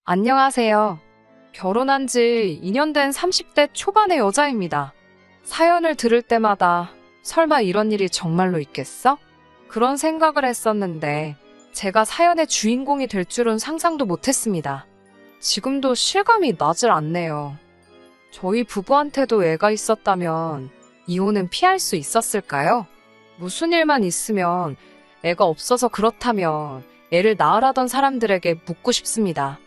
안녕하세요. 결혼한 지 2년 된 30대 초반의 여자입니다. 사연을 들을 때마다 설마 이런 일이 정말로 있겠어? 그런 생각을 했었는데 제가 사연의 주인공이 될 줄은 상상도 못했습니다. 지금도 실감이 나질 않네요. 저희 부부한테도 애가 있었다면 이혼은 피할 수 있었을까요? 무슨 일만 있으면 애가 없어서 그렇다면 애를 낳으라던 사람들에게 묻고 싶습니다.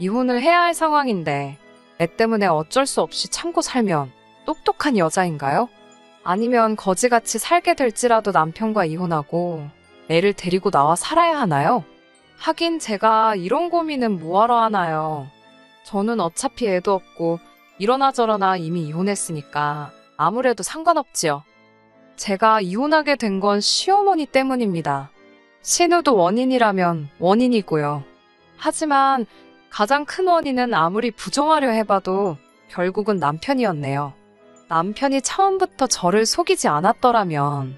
이혼을 해야 할 상황인데 애 때문에 어쩔 수 없이 참고 살면 똑똑한 여자인가요? 아니면 거지같이 살게 될지라도 남편과 이혼하고 애를 데리고 나와 살아야 하나요? 하긴 제가 이런 고민은 뭐하러 하나요? 저는 어차피 애도 없고 이러나 저러나 이미 이혼했으니까 아무래도 상관없지요. 제가 이혼하게 된 건 시어머니 때문입니다. 신우도 원인이라면 원인이고요. 하지만 가장 큰 원인은 아무리 부정하려 해봐도 결국은 남편이었네요. 남편이 처음부터 저를 속이지 않았더라면,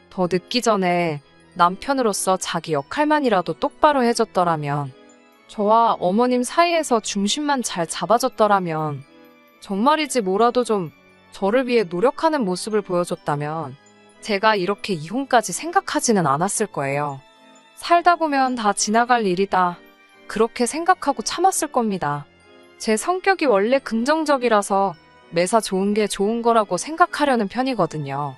더 늦기 전에 남편으로서 자기 역할만이라도 똑바로 해줬더라면, 저와 어머님 사이에서 중심만 잘 잡아줬더라면, 정말이지 뭐라도 좀 저를 위해 노력하는 모습을 보여줬다면 제가 이렇게 이혼까지 생각하지는 않았을 거예요. 살다 보면 다 지나갈 일이다. 그렇게 생각하고 참았을 겁니다. 제 성격이 원래 긍정적이라서 매사 좋은 게 좋은 거라고 생각하려는 편이거든요.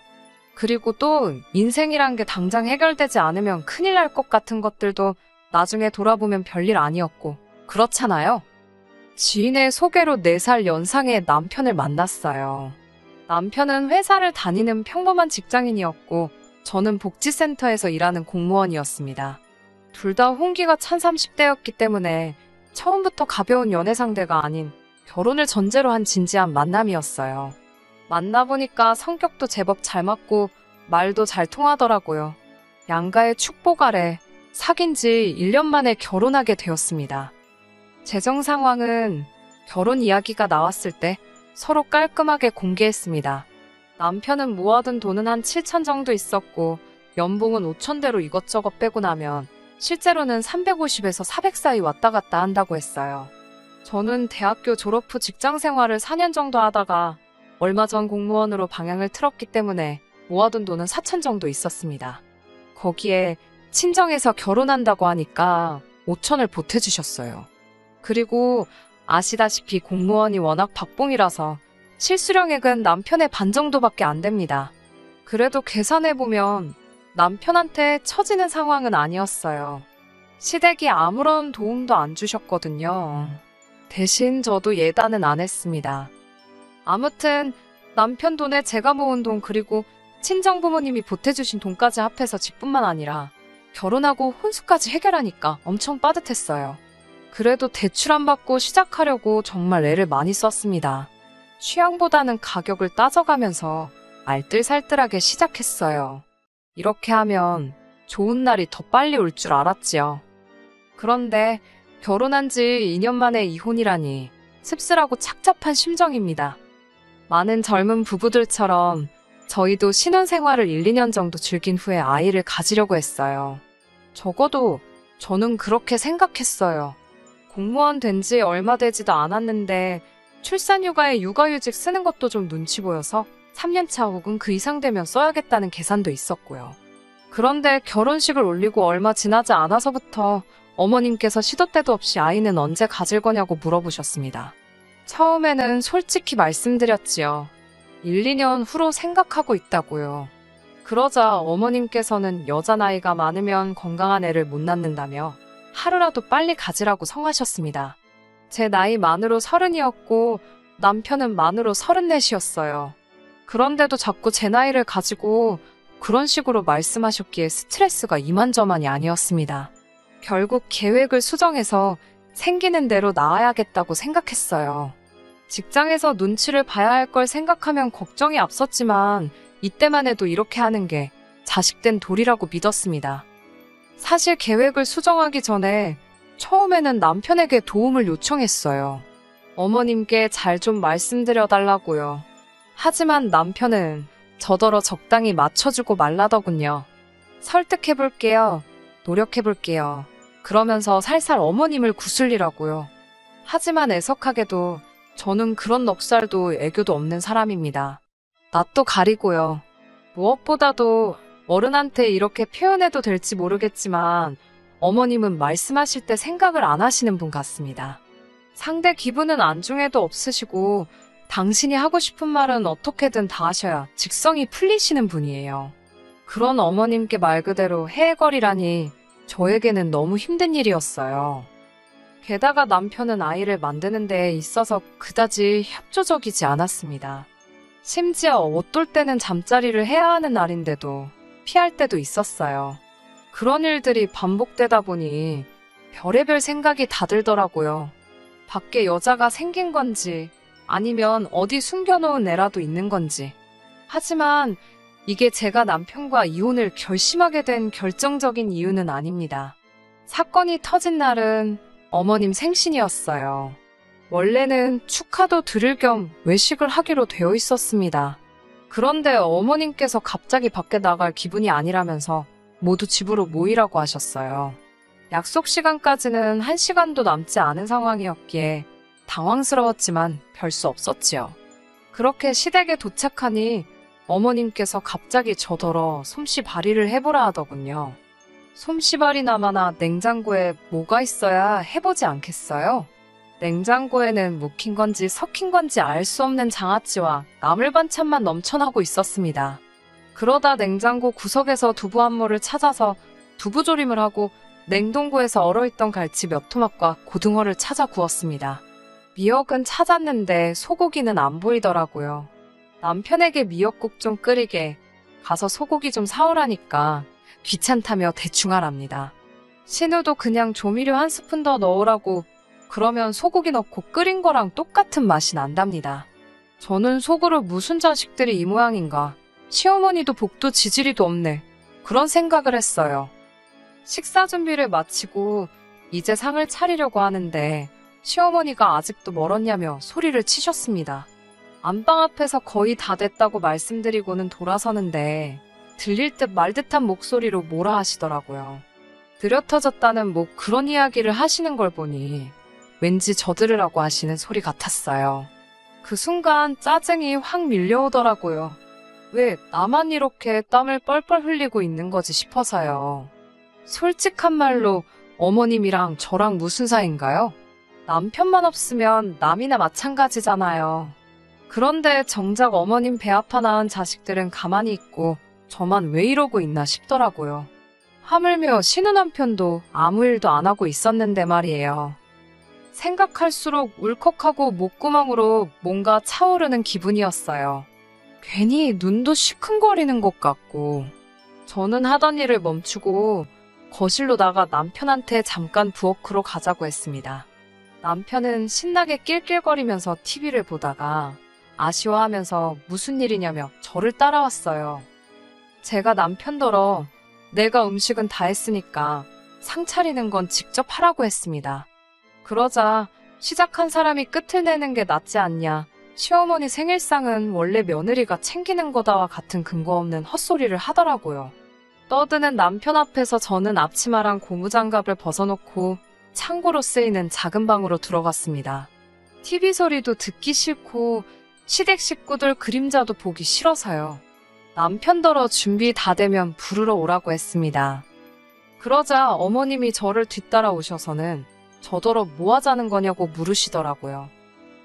그리고 또 인생이란 게 당장 해결되지 않으면 큰일 날 것 같은 것들도 나중에 돌아보면 별일 아니었고 그렇잖아요. 지인의 소개로 4살 연상의 남편을 만났어요. 남편은 회사를 다니는 평범한 직장인이었고 저는 복지센터에서 일하는 공무원이었습니다. 둘 다 홍기가 찬 30대였기 때문에 처음부터 가벼운 연애 상대가 아닌 결혼을 전제로 한 진지한 만남이었어요. 만나보니까 성격도 제법 잘 맞고 말도 잘 통하더라고요. 양가의 축복 아래 사귄 지 1년 만에 결혼하게 되었습니다. 재정 상황은 결혼 이야기가 나왔을 때 서로 깔끔하게 공개했습니다. 남편은 모아둔 돈은 한 7천 정도 있었고 연봉은 5천대로 이것저것 빼고 나면 실제로는 350에서 400 사이 왔다 갔다 한다고 했어요. 저는 대학교 졸업 후 직장 생활을 4년 정도 하다가 얼마 전 공무원으로 방향을 틀었기 때문에 모아둔 돈은 4천 정도 있었습니다. 거기에 친정에서 결혼한다고 하니까 5천을 보태주셨어요. 그리고 아시다시피 공무원이 워낙 박봉이라서 실수령액은 남편의 반 정도밖에 안 됩니다. 그래도 계산해보면 남편한테 처지는 상황은 아니었어요. 시댁이 아무런 도움도 안 주셨거든요. 대신 저도 예단은 안 했습니다. 아무튼 남편 돈에 제가 모은 돈 그리고 친정 부모님이 보태주신 돈까지 합해서 집뿐만 아니라 결혼하고 혼수까지 해결하니까 엄청 빠듯했어요. 그래도 대출 안 받고 시작하려고 정말 애를 많이 썼습니다. 취향보다는 가격을 따져가면서 알뜰살뜰하게 시작했어요. 이렇게 하면 좋은 날이 더 빨리 올 줄 알았지요. 그런데 결혼한 지 2년 만에 이혼이라니 씁쓸하고 착잡한 심정입니다. 많은 젊은 부부들처럼 저희도 신혼생활을 1, 2년 정도 즐긴 후에 아이를 가지려고 했어요. 적어도 저는 그렇게 생각했어요. 공무원 된 지 얼마 되지도 않았는데 출산휴가에 육아휴직 쓰는 것도 좀 눈치 보여서 3년차 혹은 그 이상 되면 써야겠다는 계산도 있었고요. 그런데 결혼식을 올리고 얼마 지나지 않아서부터 어머님께서 시도 때도 없이 아이는 언제 가질 거냐고 물어보셨습니다. 처음에는 솔직히 말씀드렸지요. 1, 2년 후로 생각하고 있다고요. 그러자 어머님께서는 여자 나이가 많으면 건강한 애를 못 낳는다며 하루라도 빨리 가지라고 성하셨습니다. 제 나이 만으로 30이었고 남편은 만으로 34이었어요. 그런데도 자꾸 제 나이를 가지고 그런 식으로 말씀하셨기에 스트레스가 이만저만이 아니었습니다. 결국 계획을 수정해서 생기는 대로 낳아야겠다고 생각했어요. 직장에서 눈치를 봐야 할 걸 생각하면 걱정이 앞섰지만 이때만 해도 이렇게 하는 게 자식된 도리라고 믿었습니다. 사실 계획을 수정하기 전에 처음에는 남편에게 도움을 요청했어요. 어머님께 잘 좀 말씀드려달라고요. 하지만 남편은 저더러 적당히 맞춰주고 말라더군요. 설득해볼게요. 노력해볼게요. 그러면서 살살 어머님을 구슬리라고요. 하지만 애석하게도 저는 그런 넉살도 애교도 없는 사람입니다. 낯도 가리고요. 무엇보다도 어른한테 이렇게 표현해도 될지 모르겠지만 어머님은 말씀하실 때 생각을 안 하시는 분 같습니다. 상대 기분은 안중에도 없으시고 당신이 하고 싶은 말은 어떻게든 다 하셔야 직성이 풀리시는 분이에요. 그런 어머님께 말 그대로 해해거리라니 저에게는 너무 힘든 일이었어요. 게다가 남편은 아이를 만드는 데 있어서 그다지 협조적이지 않았습니다. 심지어 어떨 때는 잠자리를 해야 하는 날인데도 피할 때도 있었어요. 그런 일들이 반복되다 보니 별의별 생각이 다 들더라고요. 밖에 여자가 생긴 건지 아니면 어디 숨겨놓은 애라도 있는 건지. 하지만 이게 제가 남편과 이혼을 결심하게 된 결정적인 이유는 아닙니다. 사건이 터진 날은 어머님 생신이었어요. 원래는 축하도 드릴 겸 외식을 하기로 되어 있었습니다. 그런데 어머님께서 갑자기 밖에 나갈 기분이 아니라면서 모두 집으로 모이라고 하셨어요. 약속 시간까지는 1시간도 남지 않은 상황이었기에 당황스러웠지만 별 수 없었지요. 그렇게 시댁에 도착하니 어머님께서 갑자기 저더러 솜씨 발휘를 해보라 하더군요. 솜씨발이나마나 냉장고에 뭐가 있어야 해보지 않겠어요? 냉장고에는 묵힌 건지 섞인 건지 알 수 없는 장아찌와 나물 반찬만 넘쳐나고 있었습니다. 그러다 냉장고 구석에서 두부 한 모를 찾아서 두부조림을 하고 냉동고에서 얼어있던 갈치 몇 토막과 고등어를 찾아 구웠습니다. 미역은 찾았는데 소고기는 안 보이더라고요. 남편에게 미역국 좀 끓이게 가서 소고기 좀 사오라니까 귀찮다며 대충 하랍니다. 신우도 그냥 조미료 한 스푼 더 넣으라고 그러면 소고기 넣고 끓인 거랑 똑같은 맛이 난답니다. 저는 속으로 무슨 자식들이 이 모양인가. 시어머니도 복도 지지리도 없네. 그런 생각을 했어요. 식사 준비를 마치고 이제 상을 차리려고 하는데 시어머니가 아직도 멀었냐며 소리를 치셨습니다. 안방 앞에서 거의 다 됐다고 말씀드리고는 돌아서는데 들릴 듯 말 듯한 목소리로 뭐라 하시더라고요. 느려 터졌다는 뭐 그런 이야기를 하시는 걸 보니 왠지 저 들으라고 하시는 소리 같았어요. 그 순간 짜증이 확 밀려오더라고요. 왜 나만 이렇게 땀을 뻘뻘 흘리고 있는 거지 싶어서요. 솔직한 말로 어머님이랑 저랑 무슨 사이인가요? 남편만 없으면 남이나 마찬가지잖아요. 그런데 정작 어머님 배 아파 낳은 자식들은 가만히 있고 저만 왜 이러고 있나 싶더라고요. 하물며 신우 남편도 아무 일도 안 하고 있었는데 말이에요. 생각할수록 울컥하고 목구멍으로 뭔가 차오르는 기분이었어요. 괜히 눈도 시큰거리는 것 같고. 저는 하던 일을 멈추고 거실로 나가 남편한테 잠깐 부엌으로 가자고 했습니다. 남편은 신나게 낄낄거리면서 TV를 보다가 아쉬워하면서 무슨 일이냐며 저를 따라왔어요. 제가 남편더러 내가 음식은 다 했으니까 상 차리는 건 직접 하라고 했습니다. 그러자 시작한 사람이 끝을 내는 게 낫지 않냐. 시어머니 생일상은 원래 며느리가 챙기는 거다와 같은 근거 없는 헛소리를 하더라고요. 떠드는 남편 앞에서 저는 앞치마랑 고무장갑을 벗어놓고 창고로 쓰이는 작은 방으로 들어갔습니다. TV 소리도 듣기 싫고 시댁 식구들 그림자도 보기 싫어서요. 남편더러 준비 다 되면 부르러 오라고 했습니다. 그러자 어머님이 저를 뒤따라 오셔서는 저더러 뭐 하자는 거냐고 물으시더라고요.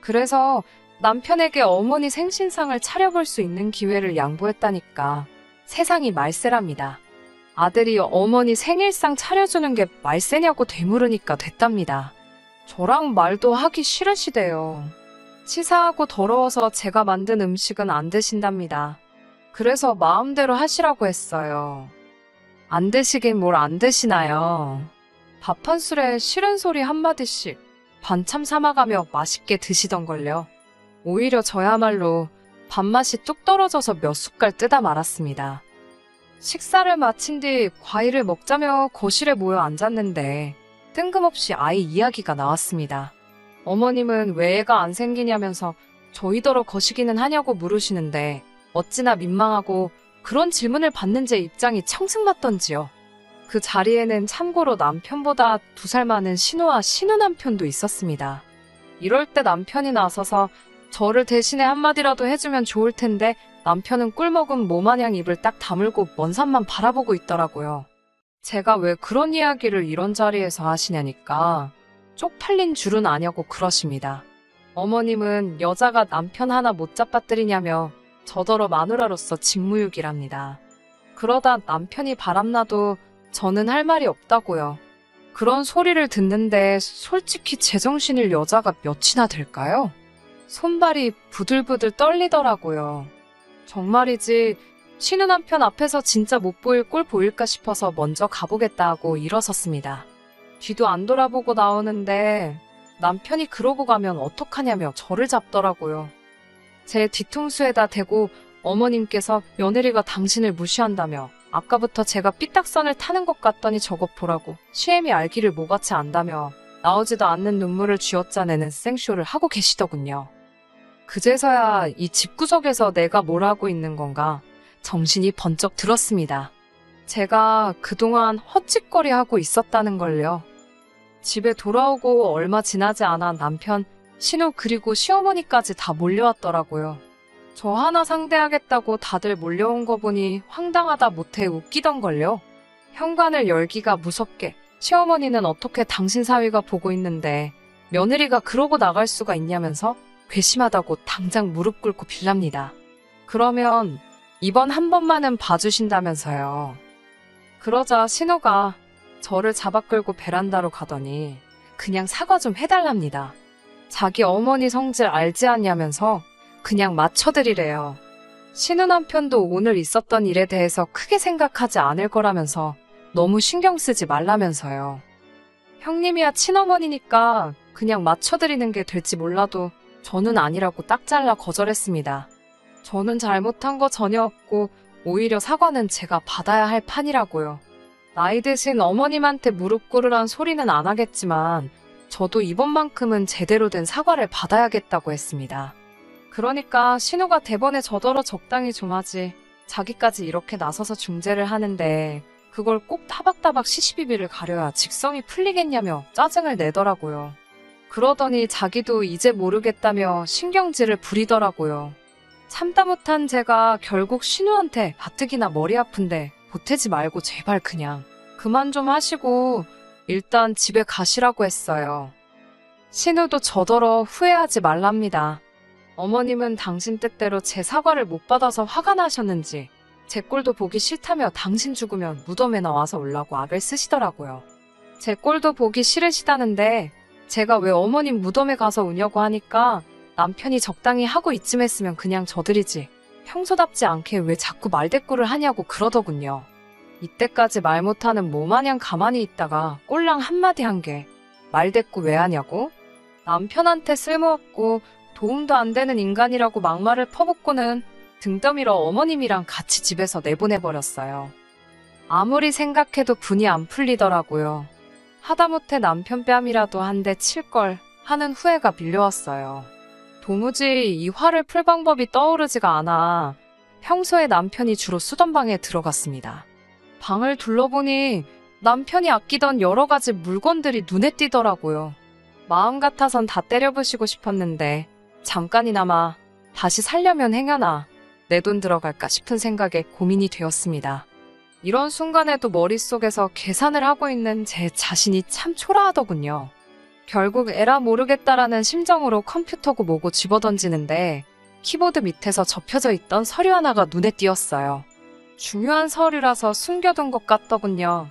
그래서 남편에게 어머니 생신상을 차려볼 수 있는 기회를 양보했다니까 세상이 말세랍니다. 아들이 어머니 생일상 차려주는 게 말세냐고 되물으니까 됐답니다. 저랑 말도 하기 싫으시대요. 치사하고 더러워서 제가 만든 음식은 안 드신답니다. 그래서 마음대로 하시라고 했어요. 안 드시긴 뭘 안 드시나요? 밥 한 술에 싫은 소리 한마디씩 반참 삼아가며 맛있게 드시던걸요. 오히려 저야말로 밥맛이 뚝 떨어져서 몇 숟갈 뜨다 말았습니다. 식사를 마친 뒤 과일을 먹자며 거실에 모여 앉았는데 뜬금없이 아이 이야기가 나왔습니다. 어머님은 왜 애가 안 생기냐면서 저희더러 거시기는 하냐고 물으시는데 어찌나 민망하고 그런 질문을 받는 제 입장이 청승맞던지요. 그 자리에는 참고로 남편보다 2살 많은 신우와 신우 남편도 있었습니다. 이럴 때 남편이 나서서 저를 대신에 한마디라도 해주면 좋을 텐데 남편은 꿀먹은 모마냥 입을 딱 다물고 먼 산만 바라보고 있더라고요. 제가 왜 그런 이야기를 이런 자리에서 하시냐니까 쪽팔린 줄은 아냐고 그러십니다. 어머님은 여자가 남편 하나 못 잡아뜨리냐며 저더러 마누라로서 직무유기랍니다. 그러다 남편이 바람나도 저는 할 말이 없다고요. 그런 소리를 듣는데 솔직히 제정신일 여자가 몇이나 될까요? 손발이 부들부들 떨리더라고요. 정말이지 신우 남편 앞에서 진짜 못 보일 꼴 보일까 싶어서 먼저 가보겠다 하고 일어섰습니다. 뒤도 안 돌아보고 나오는데 남편이 그러고 가면 어떡하냐며 저를 잡더라고요. 제 뒤통수에다 대고 어머님께서 며느리가 당신을 무시한다며 아까부터 제가 삐딱선을 타는 것 같더니 저것 보라고 시애미 알기를 뭐같이 안다며 나오지도 않는 눈물을 쥐어짜내는 생쇼를 하고 계시더군요. 그제서야 이 집구석에서 내가 뭘 하고 있는 건가 정신이 번쩍 들었습니다. 제가 그동안 헛짓거리하고 있었다는 걸요. 집에 돌아오고 얼마 지나지 않아 남편, 신우 그리고 시어머니까지 다 몰려왔더라고요. 저 하나 상대하겠다고 다들 몰려온 거 보니 황당하다 못해 웃기던걸요. 현관을 열기가 무섭게 시어머니는 어떻게 당신 사위가 보고 있는데 며느리가 그러고 나갈 수가 있냐면서 괘씸하다고 당장 무릎 꿇고 빌랍니다. 그러면 이번 한 번만은 봐주신다면서요. 그러자 신우가 저를 잡아 끌고 베란다로 가더니 그냥 사과 좀 해달랍니다. 자기 어머니 성질 알지 않냐면서 그냥 맞춰드리래요. 신우 남편도 오늘 있었던 일에 대해서 크게 생각하지 않을 거라면서 너무 신경 쓰지 말라면서요. 형님이야 친어머니니까 그냥 맞춰드리는 게 될지 몰라도 저는 아니라고 딱 잘라 거절했습니다. 저는 잘못한 거 전혀 없고 오히려 사과는 제가 받아야 할 판이라고요. 나이 드신 어머님한테 무릎 꿇으란 소리는 안 하겠지만 저도 이번만큼은 제대로 된 사과를 받아야겠다고 했습니다. 그러니까 신우가 대번에 저더러 적당히 좀 하지 자기까지 이렇게 나서서 중재를 하는데 그걸 꼭 따박따박 시시비비를 가려야 직성이 풀리겠냐며 짜증을 내더라고요. 그러더니 자기도 이제 모르겠다며 신경질을 부리더라고요. 참다 못한 제가 결국 신우한테 가뜩이나 머리 아픈데 보태지 말고 제발 그냥 그만 좀 하시고 일단 집에 가시라고 했어요. 신우도 저더러 후회하지 말랍니다. 어머님은 당신 뜻대로 제 사과를 못 받아서 화가 나셨는지 제 꼴도 보기 싫다며 당신 죽으면 무덤에나 와서 올라고 악을 쓰시더라고요. 제 꼴도 보기 싫으시다는데 제가 왜 어머님 무덤에 가서 우냐고 하니까 남편이 적당히 하고 이쯤 했으면 그냥 져드리지 평소답지 않게 왜 자꾸 말대꾸를 하냐고 그러더군요. 이때까지 말 못하는 뭐마냥 가만히 있다가 꼴랑 한마디 한 게 말대꾸 왜 하냐고? 남편한테 쓸모없고 도움도 안 되는 인간이라고 막말을 퍼붓고는 등 떠밀어 어머님이랑 같이 집에서 내보내버렸어요. 아무리 생각해도 분이 안 풀리더라고요. 하다못해 남편 뺨이라도 한 대 칠걸 하는 후회가 밀려왔어요. 도무지 이 화를 풀 방법이 떠오르지가 않아 평소에 남편이 주로 쓰던 방에 들어갔습니다. 방을 둘러보니 남편이 아끼던 여러 가지 물건들이 눈에 띄더라고요. 마음 같아선 다 때려부시고 싶었는데 잠깐이나마 다시 살려면 행여나 내 돈 들어갈까 싶은 생각에 고민이 되었습니다. 이런 순간에도 머릿속에서 계산을 하고 있는 제 자신이 참 초라하더군요. 결국 에라 모르겠다라는 심정으로 컴퓨터고 뭐고 집어던지는데 키보드 밑에서 접혀져 있던 서류 하나가 눈에 띄었어요. 중요한 서류라서 숨겨둔 것 같더군요.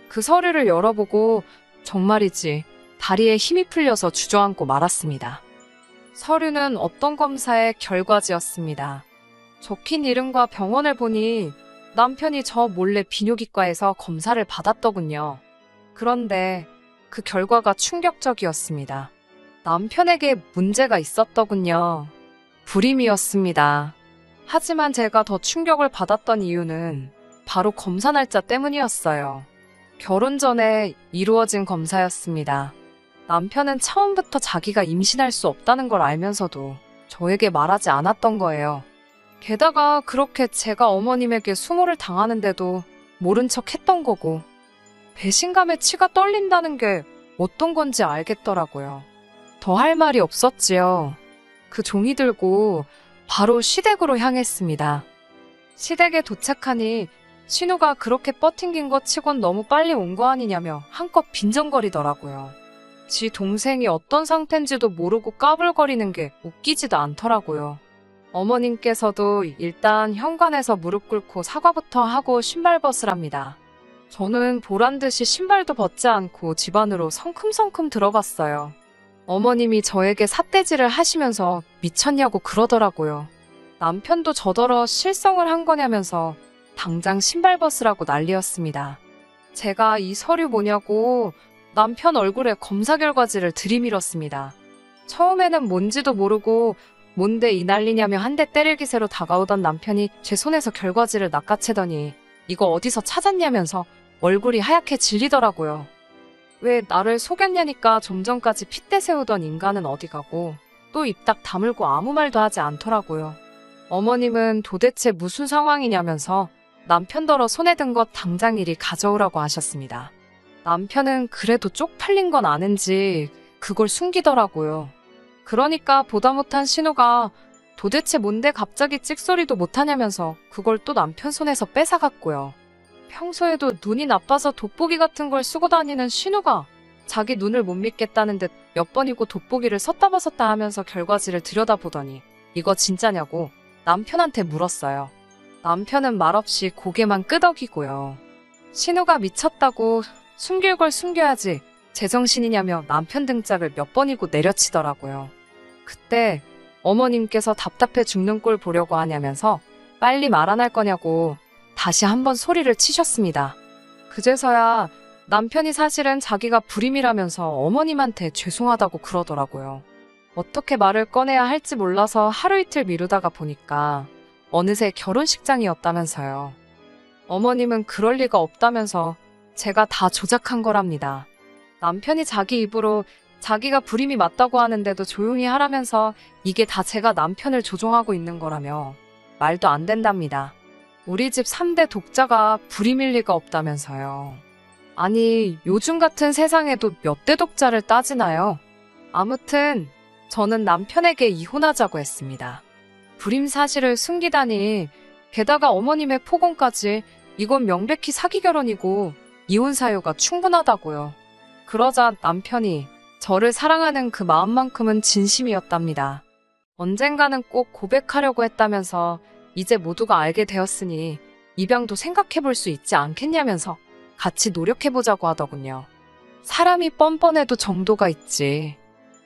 그 서류를 열어보고 정말이지 다리에 힘이 풀려서 주저앉고 말았습니다. 서류는 어떤 검사의 결과지였습니다. 적힌 이름과 병원을 보니 남편이 저 몰래 비뇨기과에서 검사를 받았더군요. 그런데 그 결과가 충격적이었습니다. 남편에게 문제가 있었더군요. 불임이었습니다. 하지만 제가 더 충격을 받았던 이유는 바로 검사 날짜 때문이었어요. 결혼 전에 이루어진 검사였습니다. 남편은 처음부터 자기가 임신할 수 없다는 걸 알면서도 저에게 말하지 않았던 거예요. 게다가 그렇게 제가 어머님에게 수모를 당하는데도 모른 척 했던 거고 배신감에 치가 떨린다는 게 어떤 건지 알겠더라고요. 더 할 말이 없었지요. 그 종이 들고 바로 시댁으로 향했습니다. 시댁에 도착하니 신우가 그렇게 뻗팅긴 것 치곤 너무 빨리 온 거 아니냐며 한껏 빈정거리더라고요. 지 동생이 어떤 상태인지도 모르고 까불거리는 게 웃기지도 않더라고요. 어머님께서도 일단 현관에서 무릎 꿇고 사과부터 하고 신발 벗으랍니다. 저는 보란듯이 신발도 벗지 않고 집 안으로 성큼성큼 들어갔어요. 어머님이 저에게 삿대질을 하시면서 미쳤냐고 그러더라고요. 남편도 저더러 실성을 한 거냐면서 당장 신발 벗으라고 난리였습니다. 제가 이 서류 뭐냐고 남편 얼굴에 검사 결과지를 들이밀었습니다. 처음에는 뭔지도 모르고 뭔데 이 난리냐며 한 대 때릴 기세로 다가오던 남편이 제 손에서 결과지를 낚아채더니 이거 어디서 찾았냐면서 얼굴이 하얗게 질리더라고요. 왜 나를 속였냐니까 좀 전까지 핏대 세우던 인간은 어디 가고 또 입 딱 다물고 아무 말도 하지 않더라고요. 어머님은 도대체 무슨 상황이냐면서 남편더러 손에 든 것 당장 이리 가져오라고 하셨습니다. 남편은 그래도 쪽팔린 건 아는지 그걸 숨기더라고요. 그러니까 보다 못한 신우가 도대체 뭔데 갑자기 찍소리도 못하냐면서 그걸 또 남편 손에서 뺏어갔고요. 평소에도 눈이 나빠서 돋보기 같은 걸 쓰고 다니는 신우가 자기 눈을 못 믿겠다는 듯 몇 번이고 돋보기를 섰다 벗었다 하면서 결과지를 들여다보더니 이거 진짜냐고 남편한테 물었어요. 남편은 말없이 고개만 끄덕이고요. 신우가 미쳤다고 숨길 걸 숨겨야지 제정신이냐며 남편 등짝을 몇 번이고 내려치더라고요. 그때 어머님께서 답답해 죽는 꼴 보려고 하냐면서 빨리 말 안 할 거냐고 다시 한번 소리를 치셨습니다. 그제서야 남편이 사실은 자기가 불임이라면서 어머님한테 죄송하다고 그러더라고요. 어떻게 말을 꺼내야 할지 몰라서 하루 이틀 미루다가 보니까 어느새 결혼식장이었다면서요. 어머님은 그럴 리가 없다면서 제가 다 조작한 거랍니다. 남편이 자기 입으로 자기가 불임이 맞다고 하는데도 조용히 하라면서 이게 다 제가 남편을 조종하고 있는 거라며 말도 안 된답니다. 우리 집 3대 독자가 불임일 리가 없다면서요. 아니 요즘 같은 세상에도 몇 대 독자를 따지나요? 아무튼 저는 남편에게 이혼하자고 했습니다. 불임 사실을 숨기다니 게다가 어머님의 폭언까지 이건 명백히 사기 결혼이고 이혼 사유가 충분하다고요. 그러자 남편이 저를 사랑하는 그 마음만큼은 진심이었답니다. 언젠가는 꼭 고백하려고 했다면서 이제 모두가 알게 되었으니 입양도 생각해볼 수 있지 않겠냐면서 같이 노력해보자고 하더군요. 사람이 뻔뻔해도 정도가 있지.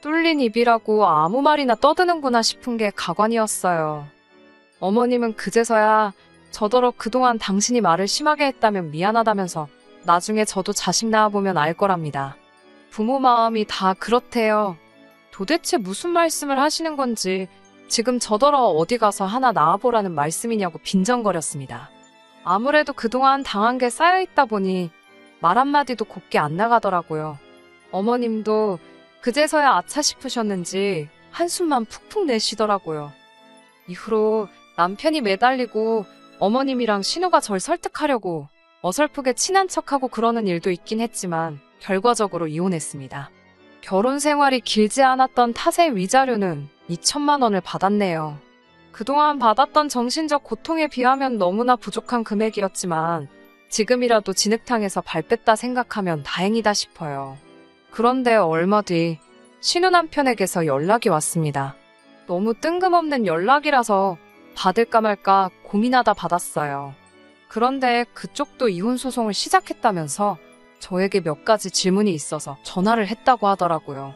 뚫린 입이라고 아무 말이나 떠드는구나 싶은 게 가관이었어요. 어머님은 그제서야 저더러 그동안 당신이 말을 심하게 했다면 미안하다면서 나중에 저도 자식 낳아보면 알 거랍니다. 부모 마음이 다 그렇대요. 도대체 무슨 말씀을 하시는 건지 지금 저더러 어디 가서 하나 낳아보라는 말씀이냐고 빈정거렸습니다. 아무래도 그동안 당한 게 쌓여있다 보니 말 한마디도 곱게 안 나가더라고요. 어머님도 그제서야 아차 싶으셨는지 한숨만 푹푹 내쉬더라고요. 이후로 남편이 매달리고 어머님이랑 신우가 절 설득하려고 어설프게 친한 척하고 그러는 일도 있긴 했지만 결과적으로 이혼했습니다. 결혼 생활이 길지 않았던 탓에 위자료는 2천만 원을 받았네요. 그동안 받았던 정신적 고통에 비하면 너무나 부족한 금액이었지만 지금이라도 진흙탕에서 발 뺐다 생각하면 다행이다 싶어요. 그런데 얼마 뒤 신우 남편에게서 연락이 왔습니다. 너무 뜬금없는 연락이라서 받을까 말까 고민하다 받았어요. 그런데 그쪽도 이혼 소송을 시작했다면서 저에게 몇 가지 질문이 있어서 전화를 했다고 하더라고요.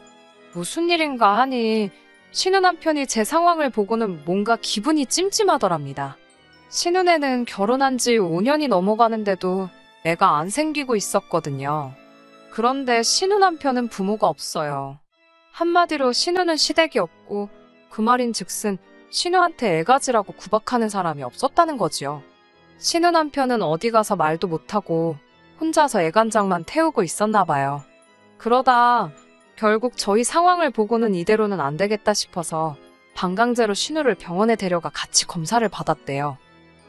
무슨 일인가 하니 신우 남편이 제 상황을 보고는 뭔가 기분이 찜찜하더랍니다. 신우네는 결혼한 지 5년이 넘어가는데도 애가 안 생기고 있었거든요. 그런데 신우 남편은 부모가 없어요. 한마디로 신우는 시댁이 없고 그 말인즉슨 신우한테 애 가지라고 구박하는 사람이 없었다는 거지요. 신우 남편은 어디 가서 말도 못하고 혼자서 애간장만 태우고 있었나 봐요. 그러다 결국 저희 상황을 보고는 이대로는 안 되겠다 싶어서 방강제로 신우를 병원에 데려가 같이 검사를 받았대요.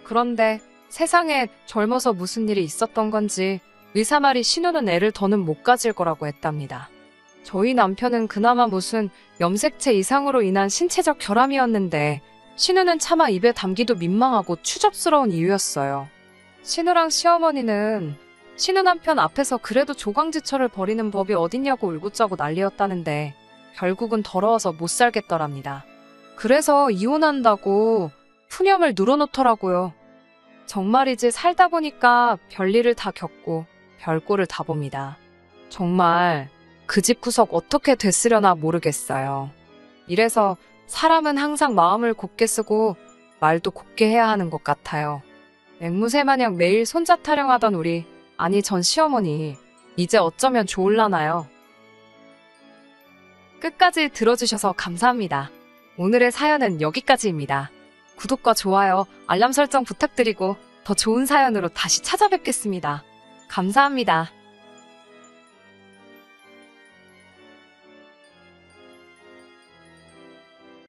그런데 세상에 젊어서 무슨 일이 있었던 건지 의사 말이 신우는 애를 더는 못 가질 거라고 했답니다. 저희 남편은 그나마 무슨 염색체 이상으로 인한 신체적 결함이었는데 신우는 차마 입에 담기도 민망하고 추접스러운 이유였어요. 신우랑 시어머니는 신우 남편 앞에서 그래도 조광지철을 버리는 법이 어딨냐고 울고짜고 난리였다는데 결국은 더러워서 못 살겠더랍니다. 그래서 이혼한다고 푸념을 눌어놓더라고요. 정말이지 살다 보니까 별일을 다 겪고 별꼴을 다 봅니다. 정말 그 집 구석 어떻게 됐으려나 모르겠어요. 이래서 사람은 항상 마음을 곧게 쓰고 말도 곧게 해야 하는 것 같아요. 앵무새 마냥 매일 손자 타령하던 우리, 아니 전 시어머니, 이제 어쩌면 좋을라나요? 끝까지 들어주셔서 감사합니다. 오늘의 사연은 여기까지입니다. 구독과 좋아요, 알람 설정 부탁드리고 더 좋은 사연으로 다시 찾아뵙겠습니다. 감사합니다.